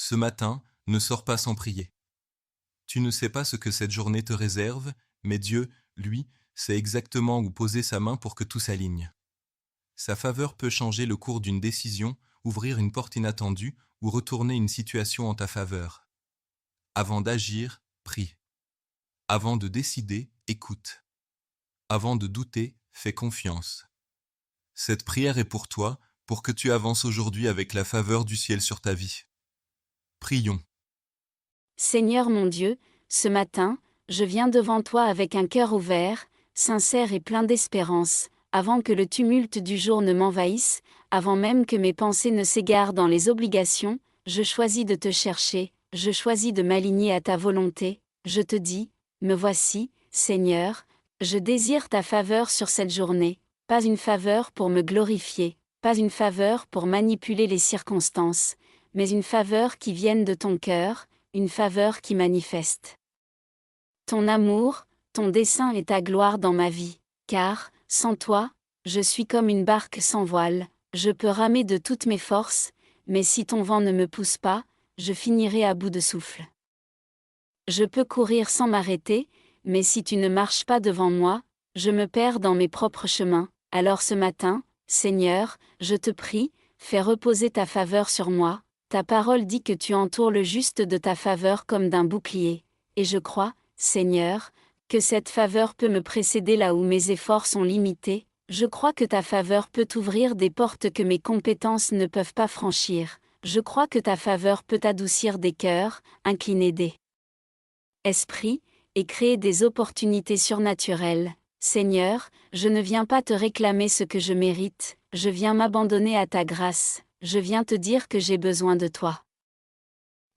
Ce matin, ne sors pas sans prier. Tu ne sais pas ce que cette journée te réserve, mais Dieu, lui, sait exactement où poser sa main pour que tout s'aligne. Sa faveur peut changer le cours d'une décision, ouvrir une porte inattendue ou retourner une situation en ta faveur. Avant d'agir, prie. Avant de décider, écoute. Avant de douter, fais confiance. Cette prière est pour toi, pour que tu avances aujourd'hui avec la faveur du ciel sur ta vie. Prions. Seigneur mon Dieu, ce matin, je viens devant toi avec un cœur ouvert, sincère et plein d'espérance, avant que le tumulte du jour ne m'envahisse, avant même que mes pensées ne s'égarent dans les obligations, je choisis de te chercher, je choisis de m'aligner à ta volonté, je te dis, me voici, Seigneur, je désire ta faveur sur cette journée, pas une faveur pour me glorifier, pas une faveur pour manipuler les circonstances, mais une faveur qui vienne de ton cœur, une faveur qui manifeste ton amour, ton dessein et ta gloire dans ma vie, car, sans toi, je suis comme une barque sans voile, je peux ramer de toutes mes forces, mais si ton vent ne me pousse pas, je finirai à bout de souffle. Je peux courir sans m'arrêter, mais si tu ne marches pas devant moi, je me perds dans mes propres chemins, alors ce matin, Seigneur, je te prie, fais reposer ta faveur sur moi. Ta parole dit que tu entoures le juste de ta faveur comme d'un bouclier, et je crois, Seigneur, que cette faveur peut me précéder là où mes efforts sont limités, je crois que ta faveur peut ouvrir des portes que mes compétences ne peuvent pas franchir, je crois que ta faveur peut adoucir des cœurs, incliner des esprits, et créer des opportunités surnaturelles. Seigneur, je ne viens pas te réclamer ce que je mérite, je viens m'abandonner à ta grâce. Je viens te dire que j'ai besoin de toi.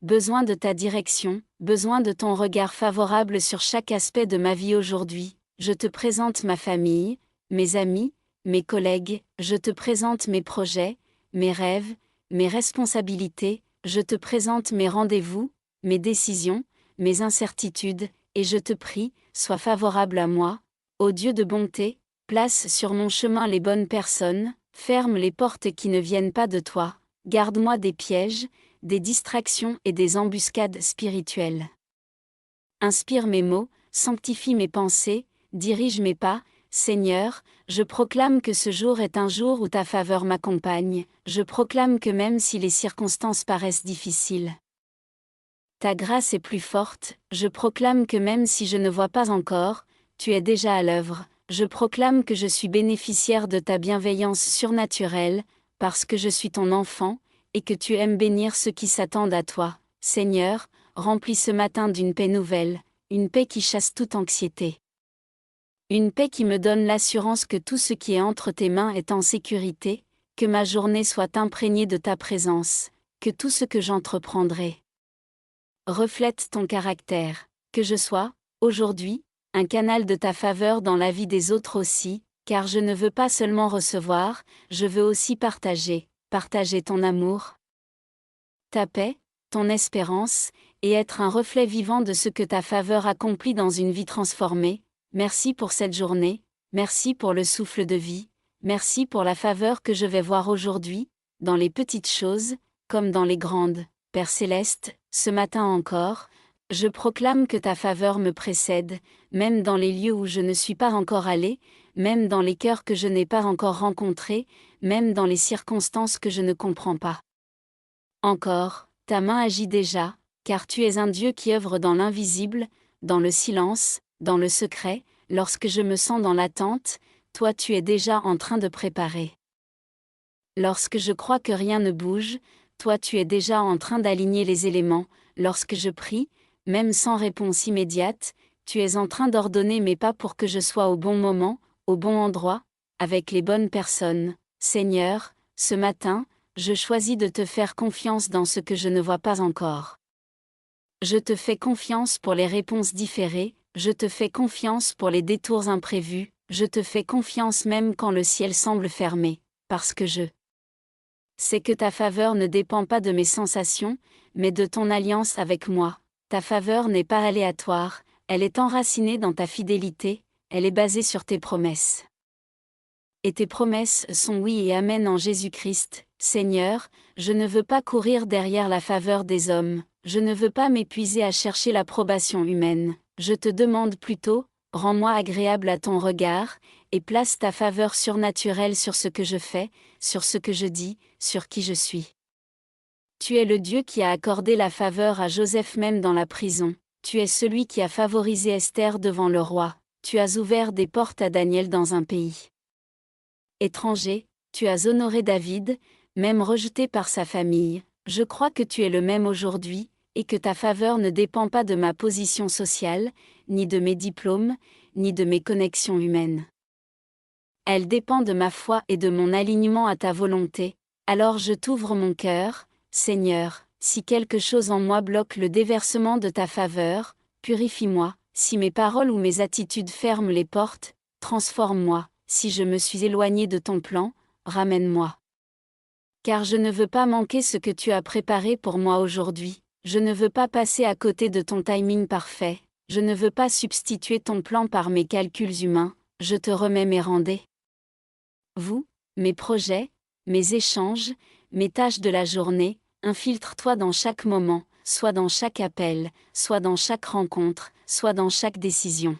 Besoin de ta direction, besoin de ton regard favorable sur chaque aspect de ma vie aujourd'hui. Je te présente ma famille, mes amis, mes collègues, je te présente mes projets, mes rêves, mes responsabilités, je te présente mes rendez-vous, mes décisions, mes incertitudes, et je te prie, sois favorable à moi. Ô Dieu de bonté, place sur mon chemin les bonnes personnes, ferme les portes qui ne viennent pas de toi, garde-moi des pièges, des distractions et des embuscades spirituelles. Inspire mes mots, sanctifie mes pensées, dirige mes pas, Seigneur, je proclame que ce jour est un jour où ta faveur m'accompagne, je proclame que même si les circonstances paraissent difficiles, ta grâce est plus forte, je proclame que même si je ne vois pas encore, tu es déjà à l'œuvre. Je proclame que je suis bénéficiaire de ta bienveillance surnaturelle, parce que je suis ton enfant, et que tu aimes bénir ceux qui s'attendent à toi. Seigneur, remplis ce matin d'une paix nouvelle, une paix qui chasse toute anxiété. Une paix qui me donne l'assurance que tout ce qui est entre tes mains est en sécurité, que ma journée soit imprégnée de ta présence, que tout ce que j'entreprendrai reflète ton caractère, que je sois, aujourd'hui, un canal de ta faveur dans la vie des autres aussi, car je ne veux pas seulement recevoir, je veux aussi partager ton amour, ta paix, ton espérance, et être un reflet vivant de ce que ta faveur accomplit dans une vie transformée. Merci pour cette journée, merci pour le souffle de vie, merci pour la faveur que je vais voir aujourd'hui, dans les petites choses, comme dans les grandes. Père céleste, ce matin encore, je proclame que ta faveur me précède, même dans les lieux où je ne suis pas encore allé, même dans les cœurs que je n'ai pas encore rencontrés, même dans les circonstances que je ne comprends pas. Encore, ta main agit déjà, car tu es un Dieu qui œuvre dans l'invisible, dans le silence, dans le secret, lorsque je me sens dans l'attente, toi tu es déjà en train de préparer. Lorsque je crois que rien ne bouge, toi tu es déjà en train d'aligner les éléments, lorsque je prie, même sans réponse immédiate, tu es en train d'ordonner mes pas pour que je sois au bon moment, au bon endroit, avec les bonnes personnes. Seigneur, ce matin, je choisis de te faire confiance dans ce que je ne vois pas encore. Je te fais confiance pour les réponses différées, je te fais confiance pour les détours imprévus, je te fais confiance même quand le ciel semble fermé, parce que je sais que ta faveur ne dépend pas de mes sensations, mais de ton alliance avec moi. Ta faveur n'est pas aléatoire, elle est enracinée dans ta fidélité, elle est basée sur tes promesses. Et tes promesses sont oui et amen en Jésus-Christ. Seigneur, je ne veux pas courir derrière la faveur des hommes, je ne veux pas m'épuiser à chercher l'approbation humaine, je te demande plutôt, rends-moi agréable à ton regard, et place ta faveur surnaturelle sur ce que je fais, sur ce que je dis, sur qui je suis. Tu es le Dieu qui a accordé la faveur à Joseph même dans la prison, tu es celui qui a favorisé Esther devant le roi, tu as ouvert des portes à Daniel dans un pays étranger, tu as honoré David, même rejeté par sa famille. Je crois que tu es le même aujourd'hui, et que ta faveur ne dépend pas de ma position sociale, ni de mes diplômes, ni de mes connexions humaines. Elle dépend de ma foi et de mon alignement à ta volonté. Alors je t'ouvre mon cœur, Seigneur, si quelque chose en moi bloque le déversement de ta faveur, purifie-moi, si mes paroles ou mes attitudes ferment les portes, transforme-moi, si je me suis éloigné de ton plan, ramène-moi. Car je ne veux pas manquer ce que tu as préparé pour moi aujourd'hui, je ne veux pas passer à côté de ton timing parfait, je ne veux pas substituer ton plan par mes calculs humains, je te remets mes rendez-vous, mes projets, mes échanges, mes tâches de la journée, infiltre-toi dans chaque moment, soit dans chaque appel, soit dans chaque rencontre, soit dans chaque décision.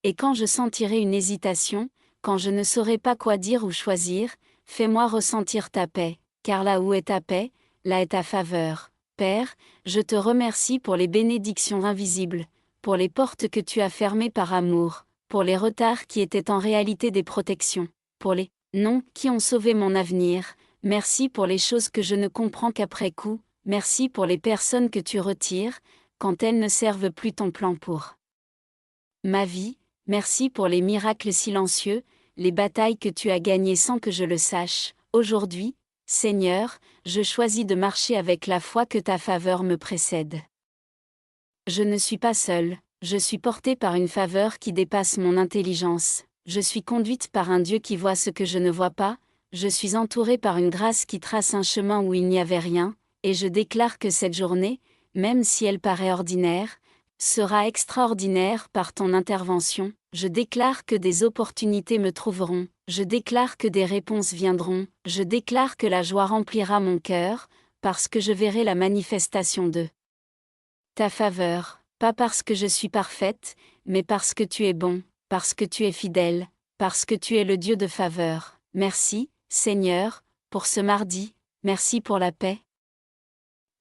Et quand je sentirai une hésitation, quand je ne saurai pas quoi dire ou choisir, fais-moi ressentir ta paix, car là où est ta paix, là est ta faveur. Père, je te remercie pour les bénédictions invisibles, pour les portes que tu as fermées par amour, pour les retards qui étaient en réalité des protections, pour les non qui ont sauvé mon avenir. Merci pour les choses que je ne comprends qu'après coup, merci pour les personnes que tu retires, quand elles ne servent plus ton plan pour ma vie, merci pour les miracles silencieux, les batailles que tu as gagnées sans que je le sache. Aujourd'hui, Seigneur, je choisis de marcher avec la foi que ta faveur me précède. Je ne suis pas seule, je suis portée par une faveur qui dépasse mon intelligence, je suis conduite par un Dieu qui voit ce que je ne vois pas, je suis entourée par une grâce qui trace un chemin où il n'y avait rien, et je déclare que cette journée, même si elle paraît ordinaire, sera extraordinaire par ton intervention. Je déclare que des opportunités me trouveront, je déclare que des réponses viendront, je déclare que la joie remplira mon cœur, parce que je verrai la manifestation de ta faveur, pas parce que je suis parfaite, mais parce que tu es bon, parce que tu es fidèle, parce que tu es le Dieu de faveur. Merci, Seigneur, pour ce mardi, merci pour la paix,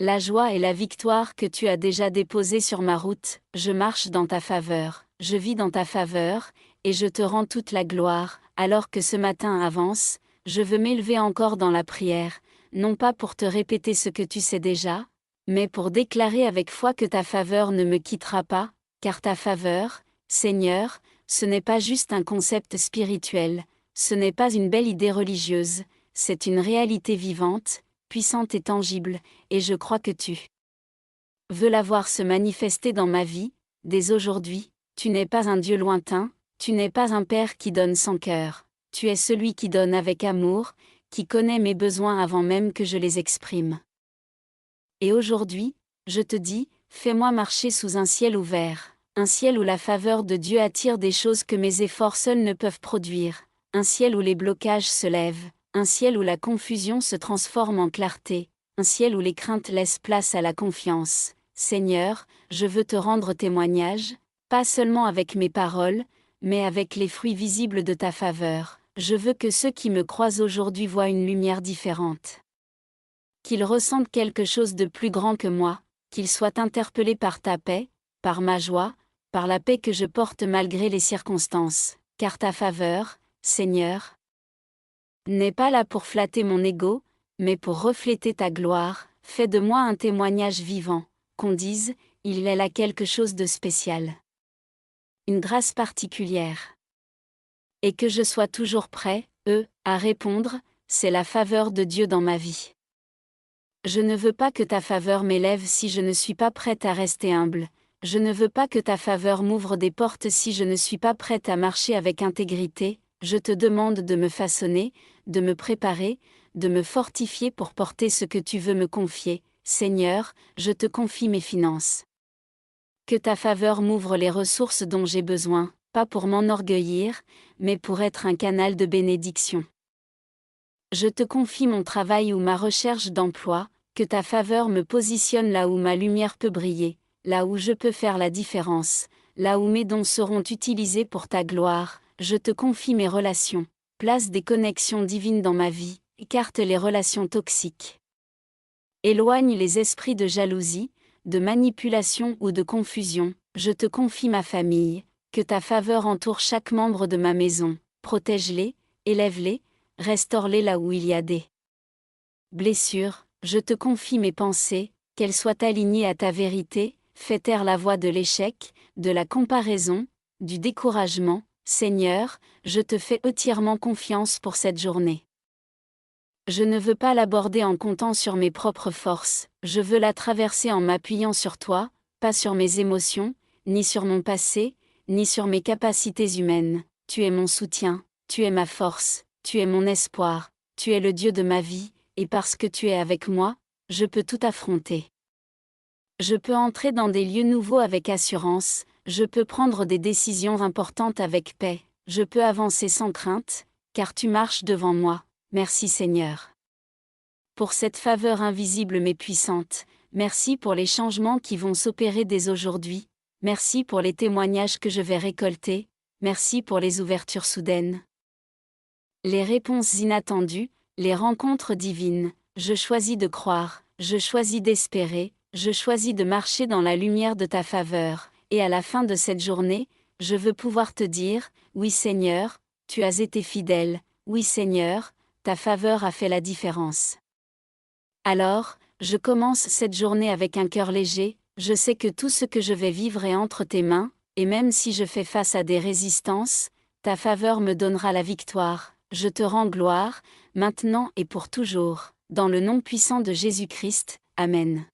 la joie et la victoire que tu as déjà déposées sur ma route. Je marche dans ta faveur, je vis dans ta faveur, et je te rends toute la gloire. Alors que ce matin avance, je veux m'élever encore dans la prière, non pas pour te répéter ce que tu sais déjà, mais pour déclarer avec foi que ta faveur ne me quittera pas, car ta faveur, Seigneur, ce n'est pas juste un concept spirituel, ce n'est pas une belle idée religieuse, c'est une réalité vivante, puissante et tangible, et je crois que tu veux la voir se manifester dans ma vie. Dès aujourd'hui, tu n'es pas un Dieu lointain, tu n'es pas un Père qui donne sans cœur, tu es celui qui donne avec amour, qui connaît mes besoins avant même que je les exprime. Et aujourd'hui, je te dis, fais-moi marcher sous un ciel ouvert, un ciel où la faveur de Dieu attire des choses que mes efforts seuls ne peuvent produire, un ciel où les blocages se lèvent, un ciel où la confusion se transforme en clarté, un ciel où les craintes laissent place à la confiance. Seigneur, je veux te rendre témoignage, pas seulement avec mes paroles, mais avec les fruits visibles de ta faveur. Je veux que ceux qui me croisent aujourd'hui voient une lumière différente. Qu'ils ressentent quelque chose de plus grand que moi, qu'ils soient interpellés par ta paix, par ma joie, par la paix que je porte malgré les circonstances, car ta faveur, Seigneur, n'est pas là pour flatter mon ego, mais pour refléter ta gloire. Fais de moi un témoignage vivant, qu'on dise, il est là quelque chose de spécial. Une grâce particulière. Et que je sois toujours prêt, à répondre, c'est la faveur de Dieu dans ma vie. Je ne veux pas que ta faveur m'élève si je ne suis pas prête à rester humble, je ne veux pas que ta faveur m'ouvre des portes si je ne suis pas prête à marcher avec intégrité. Je te demande de me façonner, de me préparer, de me fortifier pour porter ce que tu veux me confier. Seigneur, je te confie mes finances. Que ta faveur m'ouvre les ressources dont j'ai besoin, pas pour m'enorgueillir, mais pour être un canal de bénédiction. Je te confie mon travail ou ma recherche d'emploi, que ta faveur me positionne là où ma lumière peut briller, là où je peux faire la différence, là où mes dons seront utilisés pour ta gloire. Je te confie mes relations, place des connexions divines dans ma vie, écarte les relations toxiques. Éloigne les esprits de jalousie, de manipulation ou de confusion. Je te confie ma famille, que ta faveur entoure chaque membre de ma maison, protège-les, élève-les, restaure-les là où il y a des blessures. Je te confie mes pensées, qu'elles soient alignées à ta vérité. Fais taire la voix de l'échec, de la comparaison, du découragement. Seigneur, je te fais entièrement confiance pour cette journée. Je ne veux pas l'aborder en comptant sur mes propres forces, je veux la traverser en m'appuyant sur toi, pas sur mes émotions, ni sur mon passé, ni sur mes capacités humaines. Tu es mon soutien, tu es ma force, tu es mon espoir, tu es le Dieu de ma vie, et parce que tu es avec moi, je peux tout affronter. Je peux entrer dans des lieux nouveaux avec assurance, je peux prendre des décisions importantes avec paix, je peux avancer sans crainte, car tu marches devant moi. Merci Seigneur. Pour cette faveur invisible mais puissante, merci pour les changements qui vont s'opérer dès aujourd'hui, merci pour les témoignages que je vais récolter, merci pour les ouvertures soudaines. Les réponses inattendues, les rencontres divines, je choisis de croire, je choisis d'espérer, je choisis de marcher dans la lumière de ta faveur, et à la fin de cette journée, je veux pouvoir te dire, oui Seigneur, tu as été fidèle, oui Seigneur, ta faveur a fait la différence. Alors, je commence cette journée avec un cœur léger, je sais que tout ce que je vais vivre est entre tes mains, et même si je fais face à des résistances, ta faveur me donnera la victoire. Je te rends gloire, maintenant et pour toujours, dans le nom puissant de Jésus-Christ. Amen.